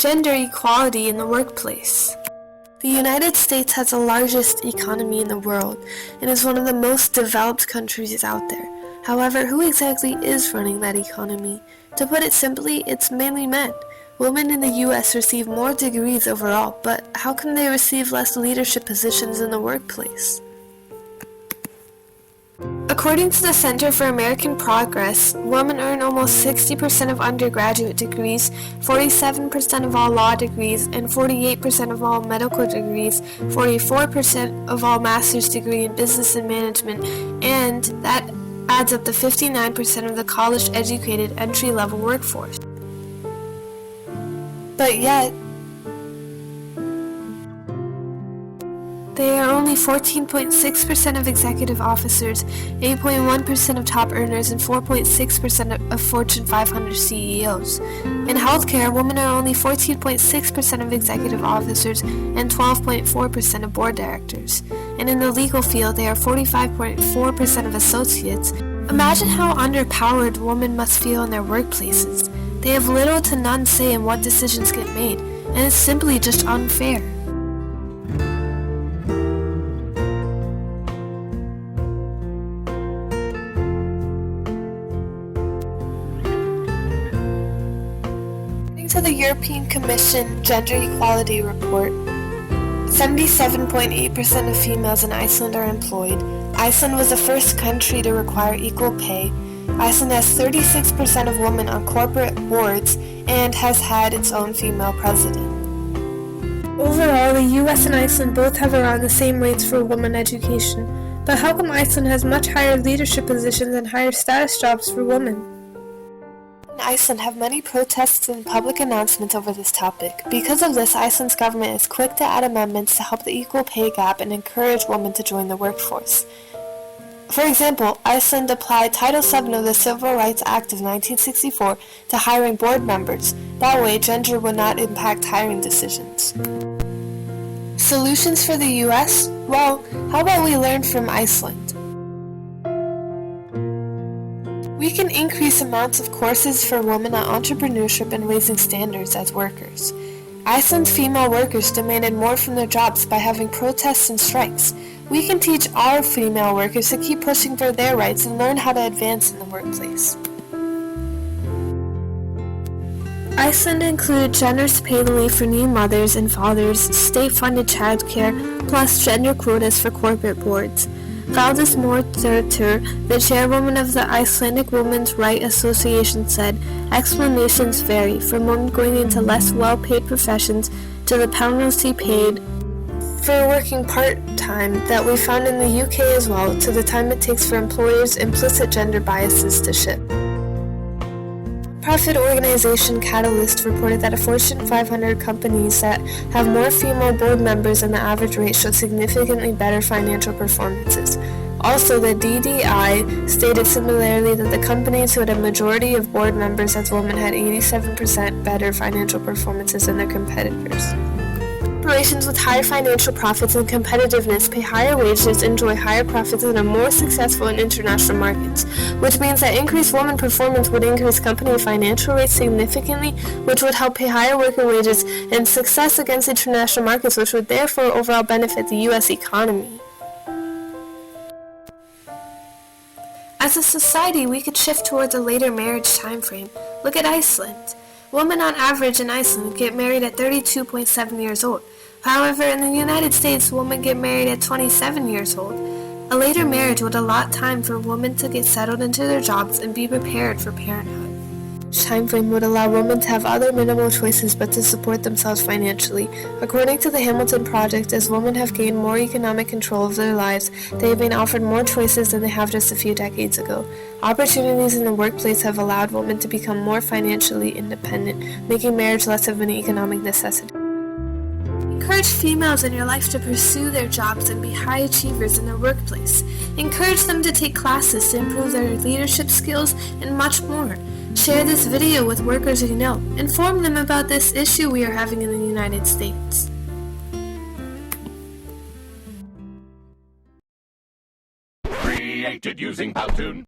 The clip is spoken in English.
Gender equality in the workplace. The United States has the largest economy in the world and is one of the most developed countries out there. However, who exactly is running that economy? To put it simply, it's mainly men. Women in the US receive more degrees overall, but how come they receive less leadership positions in the workplace? According to the Center for American Progress, women earn almost 60% of undergraduate degrees, 47% of all law degrees, and 48% of all medical degrees, 44% of all master's degree in business and management, and that adds up to 59% of the college-educated entry-level workforce. But yet, they are only 14.6% of executive officers, 8.1% of top earners, and 4.6% of Fortune 500 CEOs. In healthcare, women are only 14.6% of executive officers and 12.4% of board directors. And in the legal field, they are 45.4% of associates. Imagine how underpowered women must feel in their workplaces. They have little to none say in what decisions get made, and it's simply just unfair. To the European Commission Gender Equality Report, 77.8% of females in Iceland are employed. Iceland was the first country to require equal pay. Iceland has 36% of women on corporate boards and has had its own female president. Overall, the US and Iceland both have around the same rates for women education. But how come Iceland has much higher leadership positions and higher status jobs for women? Iceland have many protests and public announcements over this topic. Because of this, Iceland's government is quick to add amendments to help the equal pay gap and encourage women to join the workforce. For example, Iceland applied Title VII of the Civil Rights Act of 1964 to hiring board members. That way, gender would not impact hiring decisions. Solutions for the US? Well, how about we learn from Iceland? We can increase amounts of courses for women on entrepreneurship and raising standards as workers. Iceland's female workers demanded more from their jobs by having protests and strikes. We can teach our female workers to keep pushing for their rights and learn how to advance in the workplace. Iceland included generous paid leave for new mothers and fathers, state-funded childcare, plus gender quotas for corporate boards. Valdis Mortensen, the chairwoman of the Icelandic Women's Rights Association, said, "Explanations vary, from women going into less well-paid professions to the penalty paid for working part-time that we found in the UK as well, to the time it takes for employers' implicit gender biases to shift." Profit organization Catalyst reported that Fortune 500 companies that have more female board members than the average rate showed significantly better financial performances. Also, the DDI stated similarly that the companies who had a majority of board members as women had 87% better financial performances than their competitors. Corporations with higher financial profits and competitiveness pay higher wages, enjoy higher profits, and are more successful in international markets, which means that increased woman performance would increase company financial rates significantly, which would help pay higher worker wages and success against international markets, which would therefore overall benefit the U.S. economy. As a society, we could shift towards a later marriage time frame. Look at Iceland. Women on average in Iceland get married at 32.7 years old. However, in the United States, women get married at 27 years old. A later marriage would allot time for women to get settled into their jobs and be prepared for parenthood. This time frame would allow women to have other minimal choices but to support themselves financially. According to the Hamilton Project, as women have gained more economic control of their lives, they have been offered more choices than they have just a few decades ago. Opportunities in the workplace have allowed women to become more financially independent, making marriage less of an economic necessity. Encourage females in your life to pursue their jobs and be high achievers in their workplace. Encourage them to take classes to improve their leadership skills and much more. Share this video with workers you know. Inform them about this issue we are having in the United States. Created using Powtoon.